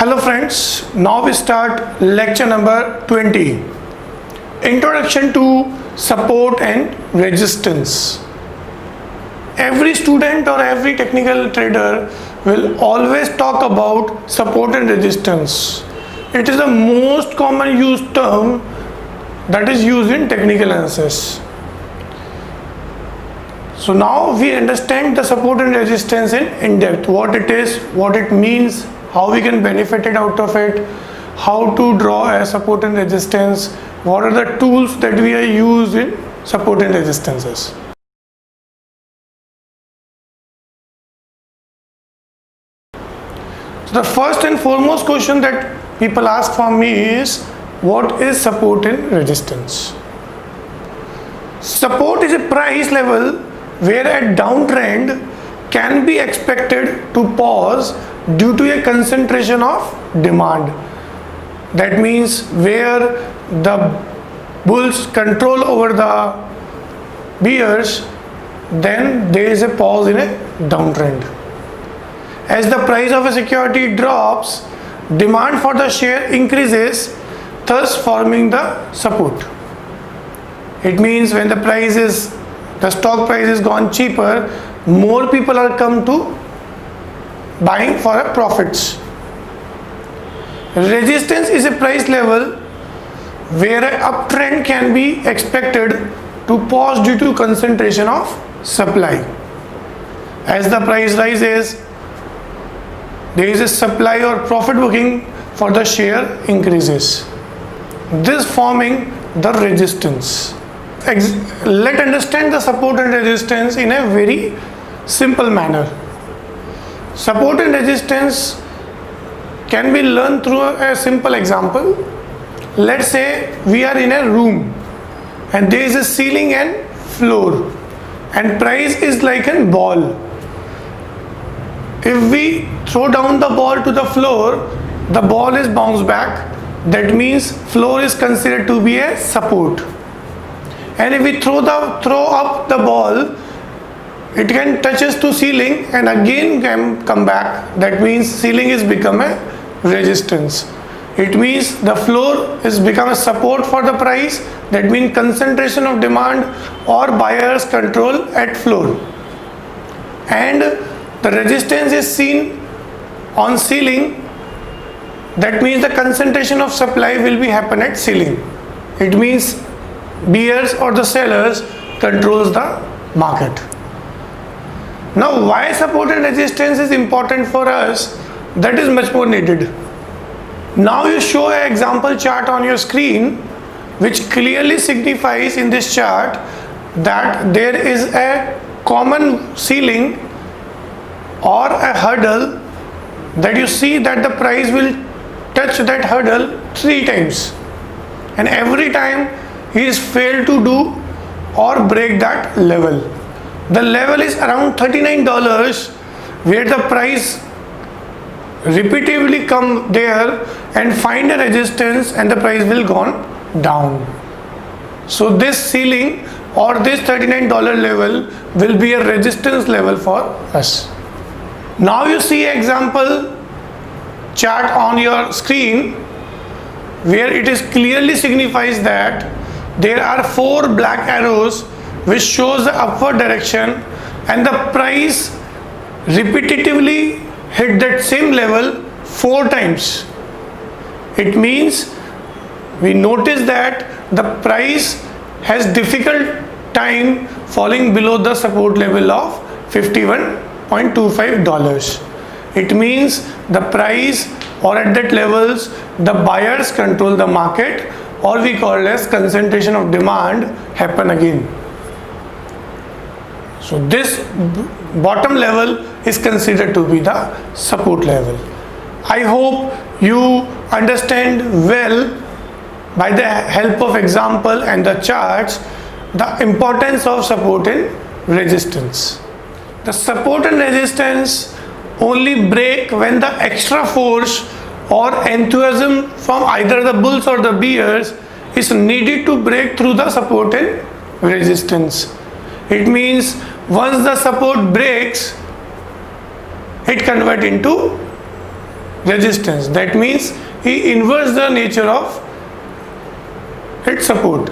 Hello friends, now we start lecture number 20. Introduction to support and resistance. Every student or every technical trader will always talk about support and resistance. It is the most common used term that is used in technical analysis. So now we understand the support and resistance in depth, what it is, what it means, how we can benefit it out of it, how to draw a support and resistance, what are the tools that we are used in support and resistances. So the first and foremost question that people ask from me is, what is support and resistance? Support is a price level where a downtrend can be expected to pause due to a concentration of demand. That means where the bulls control over the bears, then there is a pause in a downtrend. As the price of a security drops, demand for the share increases, thus forming the support. It means when the stock price is gone cheaper, more people are come to buying for a profits. Resistance is a price level where an uptrend can be expected to pause due to concentration of supply. As the price rises, there is a supply or profit booking for the share increases. This forming the resistance. Let's understand the support and resistance in a very simple manner. Support and resistance can be learned through a simple example. Let's say we are in a room and there is a ceiling and floor and price is like a ball. If we throw down the ball to the floor, the ball is bounced back. That means floor is considered to be a support. And if we throw up the ball, it can touches to ceiling and again can come back. That means ceiling is become a resistance. It means the floor is become a support for the price. That means concentration of demand or buyer's control at floor. And the resistance is seen on ceiling. That means the concentration of supply will be happen at ceiling. It means buyers or the sellers controls the market. Now why support and resistance is important for us, that is much more needed. Now you show an example chart on your screen which clearly signifies in this chart that there is a common ceiling or a hurdle that you see that the price will touch that hurdle 3 times and every time he is failed to do or break that level. The level is around $39 where the price repeatedly come there and find a resistance and the price will gone down. So this ceiling or this $39 level will be a resistance level for us. Now you see an example chart on your screen where it is clearly signifies that there are 4 black arrows which shows the upward direction and the price repetitively hit that same level 4 times. It means we notice that the price has difficult time falling below the support level of $51.25. It means the price or at that levels the buyers control the market, or we call as concentration of demand happen again. So this bottom level is considered to be the support level. I hope you understand well by the help of example and the charts the importance of support and resistance. The support and resistance only break when the extra force or enthusiasm from either the bulls or the bears is needed to break through the support and resistance. It means once the support breaks, it converts into resistance. That means he inverts the nature of its support.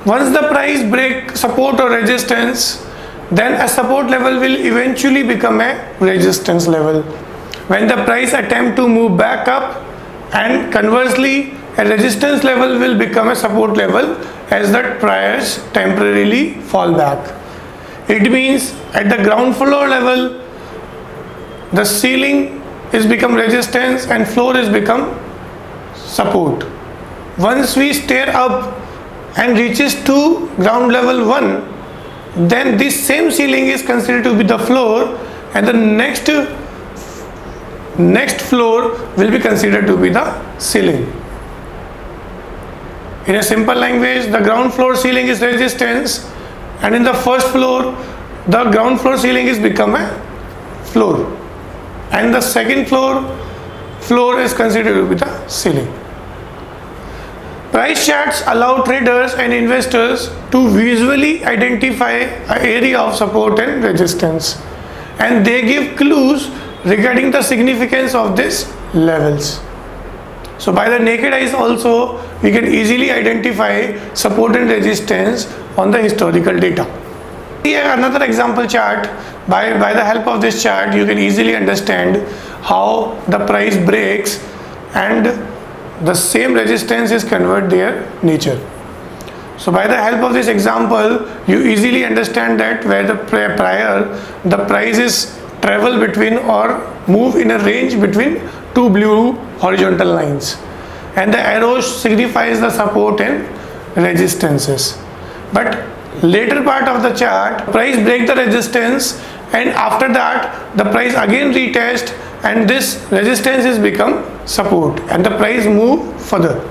Once the price break support or resistance, then a support level will eventually become a resistance level. When the price attempt to move back up, and conversely a resistance level will become a support level as the price temporarily fall back. It means at the ground floor level the ceiling is become resistance and floor is become support. Once we stair up and reaches to ground level 1, then this same ceiling is considered to be the floor, and the next floor will be considered to be the ceiling. In a simple language, the ground floor ceiling is resistance, and in the first floor the ground floor ceiling is become a floor, and the second floor is considered to be the ceiling. Price charts allow traders and investors to visually identify an area of support and resistance, and they give clues regarding the significance of these levels. So by the naked eyes also we can easily identify support and resistance on the historical data. Here another example chart. By the help of this chart you can easily understand how the price breaks and the same resistance is convert their nature. So by the help of this example you easily understand that where the prior the price is travel between or move in a range between two blue horizontal lines, and the arrows signifies the support and resistances. But later part of the chart price break the resistance, and after that the price again retest and this resistance is become support and the price move further.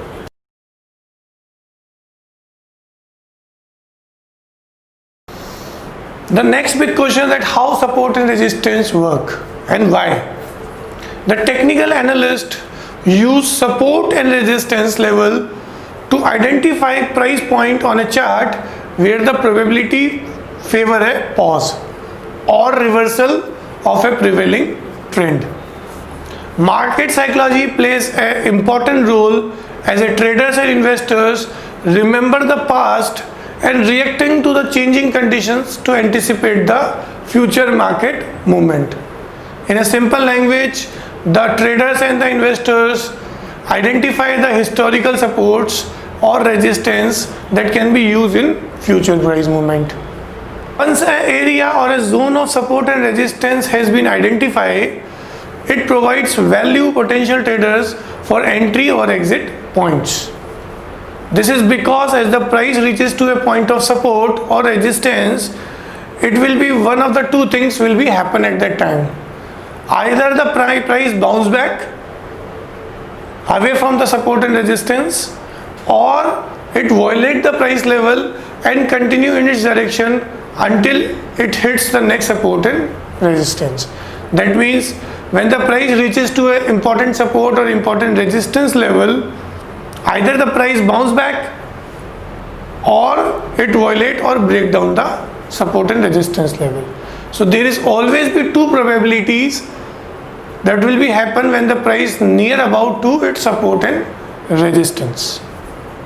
The next big question is that how support and resistance work and why. The technical analyst use support and resistance level to identify price point on a chart where the probability favor a pause or reversal of a prevailing trend. Market psychology plays an important role as a traders and investors remember the past and reacting to the changing conditions to anticipate the future market movement. In a simple language, the traders and the investors identify the historical supports or resistance that can be used in future price movement. Once an area or a zone of support and resistance has been identified, it provides value potential traders for entry or exit points. This is because as the price reaches to a point of support or resistance, it will be one of the two things will be happen at that time. Either the price bounce back away from the support and resistance, or it violate the price level and continue in its direction until it hits the next support and resistance. That means when the price reaches to an important support or important resistance level, either the price bounce back or it violate or break down the support and resistance level. So there is always be two probabilities that will be happen when the price near about to its support and resistance.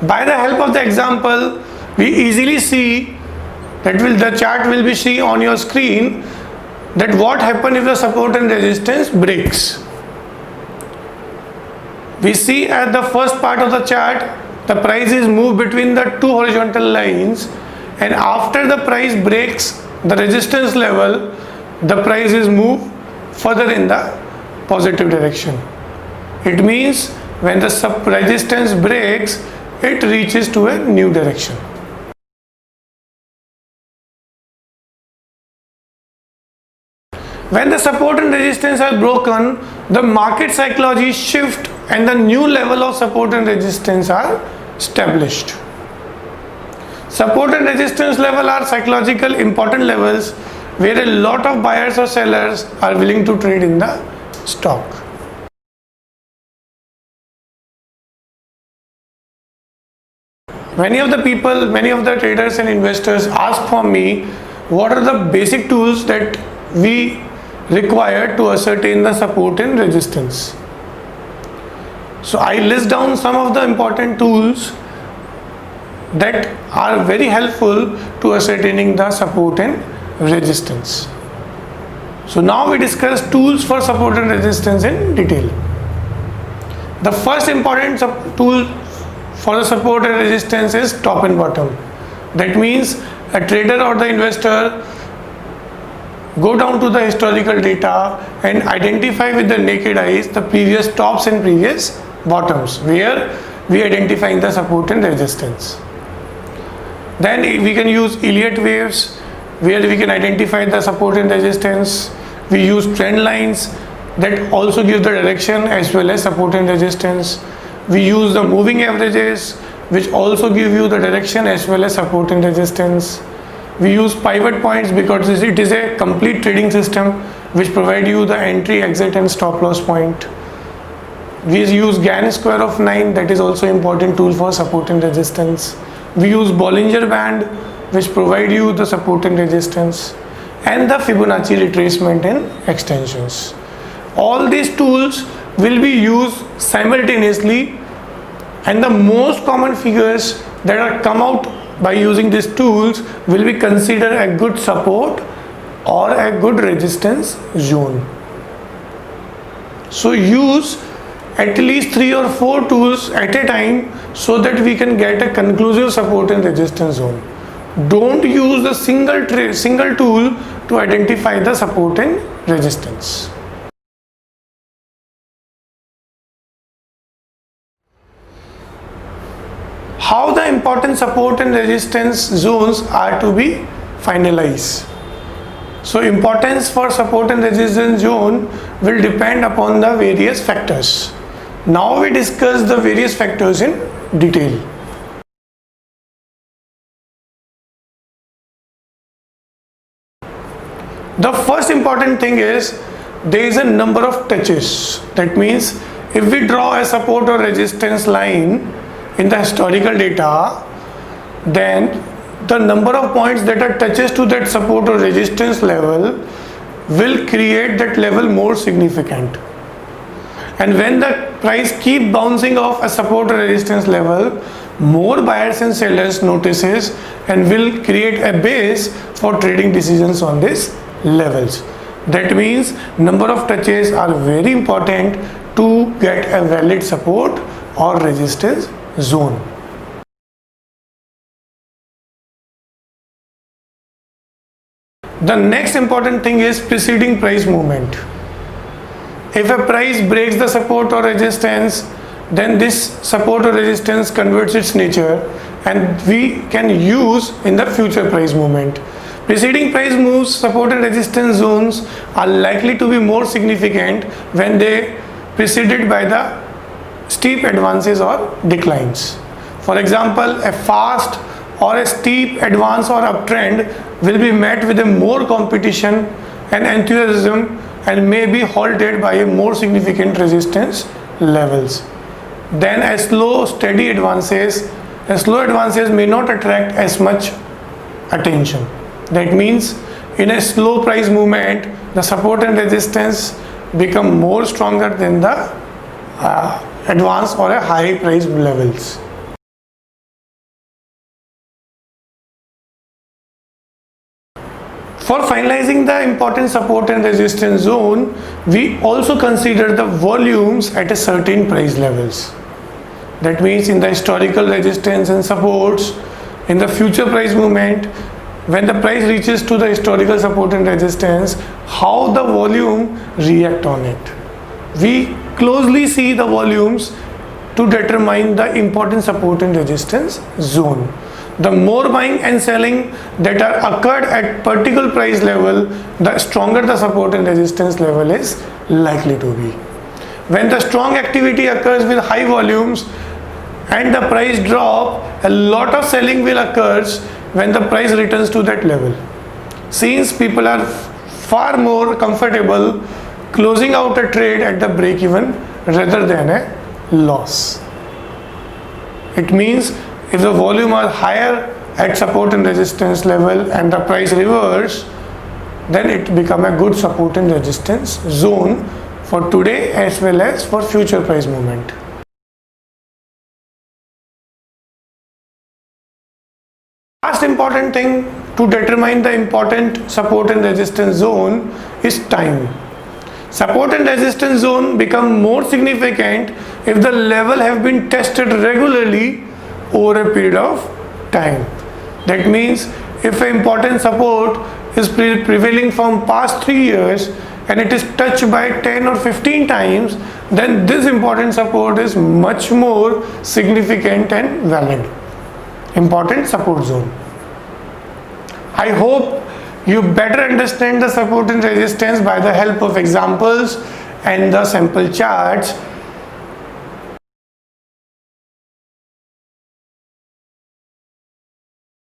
By the help of the example, we easily see that the chart will be see on your screen that what happen if the support and resistance breaks. We see at the first part of the chart the price is moved between the two horizontal lines, and after the price breaks the resistance level, the price is moved further in the positive direction. It means when the resistance breaks, it reaches to a new direction. When the support and resistance are broken, the market psychology shift and the new level of support and resistance are established. Support and resistance level are psychological important levels where a lot of buyers or sellers are willing to trade in the stock. Many of the traders and investors ask from me what are the basic tools that we require to ascertain the support and resistance. So I list down some of the important tools that are very helpful to ascertaining the support and resistance. So now we discuss tools for support and resistance in detail. The first important tool for the support and resistance is top and bottom. That means a trader or the investor go down to the historical data and identify with the naked eyes the previous tops and previous bottoms where we identifying the support and resistance. Then we can use Elliott waves where we can identify the support and resistance. We use trend lines that also give the direction as well as support and resistance. We use the moving averages which also give you the direction as well as support and resistance. We use pivot points because it is a complete trading system which provide you the entry, exit and stop loss point. We use Gann square of 9, that is also important tool for support and resistance. We use Bollinger Band which provide you the support and resistance, and the Fibonacci retracement and extensions. All these tools will be used simultaneously, and the most common figures that are come out by using these tools will be considered a good support or a good resistance zone. So use at least 3 or 4 tools at a time so that we can get a conclusive support and resistance zone. Don't use the single tool to identify the support and resistance. How the important support and resistance zones are to be finalized. So importance for support and resistance zone will depend upon the various factors. Now we discuss the various factors in detail. The first important thing is there is a number of touches. That means if we draw a support or resistance line in the historical data, then the number of points that are touches to that support or resistance level will create that level more significant. And when the price keep bouncing off a support or resistance level, more buyers and sellers notices and will create a base for trading decisions on these levels. That means number of touches are very important to get a valid support or resistance zone. The next important thing is preceding price movement. If a price breaks the support or resistance, then this support or resistance converts its nature and we can use in the future price movement. Preceding price moves, support and resistance zones are likely to be more significant when they preceded by the steep advances or declines. For example, a fast or a steep advance or uptrend will be met with a more competition and enthusiasm and may be halted by a more significant resistance levels. Then a slow steady advances may not attract as much attention. That means in a slow price movement, the support and resistance become more stronger than the advance or a high price levels. For finalizing the important support and resistance zone, we also consider the volumes at a certain price levels. That means in the historical resistance and supports, in the future price movement, when the price reaches to the historical support and resistance, how the volume react on it. We closely see the volumes to determine the important support and resistance zone. The more buying and selling that are occurred at particular price level, the stronger the support and resistance level is likely to be. When the strong activity occurs with high volumes and the price drop, a lot of selling will occur when the price returns to that level. Since people are far more comfortable closing out a trade at the break even rather than a loss. It means if the volume are higher at support and resistance level and the price reverse, then it become a good support and resistance zone for today as well as for future price movement. last important thing to determine the important support and resistance zone is time. Support and resistance zone become more significant if the level have been tested regularly over a period of time. That means if an important support is prevailing from past 3 years and it is touched by 10 or 15 times, then this important support is much more significant and valid. Important support zone. I hope you better understand the support and resistance by the help of examples and the sample charts